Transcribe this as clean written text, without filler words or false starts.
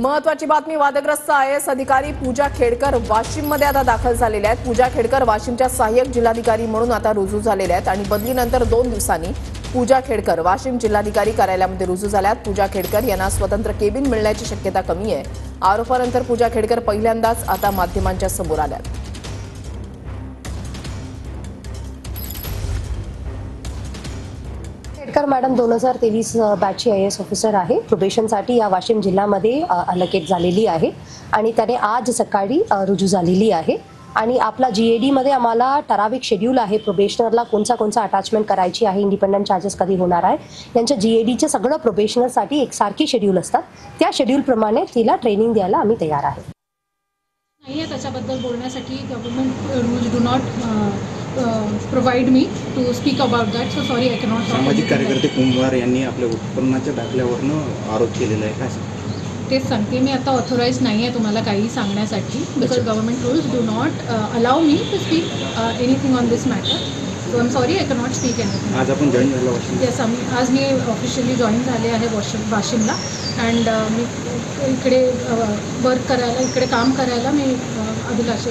महत्वाची बातमी, वादग्रस्त IAS अधिकारी पूजा खेडकर वाशिममध्ये आता दाखल झालेल्या आहेत। पूजा खेडकर वाशिमच्या सहाय्यक जिल्हाधिकारी म्हणून आता रुजू झालेल्या आहेत आणि बदलीनंतर 2 दिवसांनी पूजा खेडकर वाशिम जिल्हाधिकारी कार्यालयामध्ये रुजू झाल्यात। पूजा खेडकर यांना स्वतंत्र केबिन मिळण्याची शक्यता कमी आहे। आरोपानंतर पूजा खेडकर पहिल्यांदाच आता माध्यमांच्या समोर आल्यात। खेडकर मॅडम 2023 बॅचची IAS ऑफिसर आहे। प्रोबेशनसाठी या वाशिम जिल्ह्यामध्ये अलोकेट झालेली आहे आणि त्याने आज सकाळी रुजू झालेली आहे। आणि आपला GAD मध्ये आम्हाला ठराविक शेड्यूल आहे, प्रोबेशनरला कोणता अटॅचमेंट करायची आहे, इंडिपेंडंट चार्जेस कधी होणार आहे, यांच्या GADचे सगळं प्रोबेशनरसाठी एकसारखी शेड्यूल असतात। त्या शेड्यूल प्रमाणे तिला ट्रेनिंग द्यायला आम्ही तयार आहे। नाही आहे त्याच्याबद्दल बोलण्यासाठी government rules do not provide me to speak about that, so sorry I cannot. सामाजिक कार्यकर्ते कुंभार यांनी आपल्या उत्पन्नाच्या दाखल्यावरनं आरोप केलेला आहे, काय तेच सांगते मी, आता ऑथोराइज नाही आहे तुम्हाला काही सांगण्यासाठी, because government rules do not allow me to speak anything on this matter, so I am sorry I cannot speak anything. आज आपण जॉईन झाला वाशिम? येस, आज मी ऑफिशियली जॉईन झाले आहे वाशिमला अँड मी इकडे वर्क करायला, इकडे काम करायला मी अभिलाषी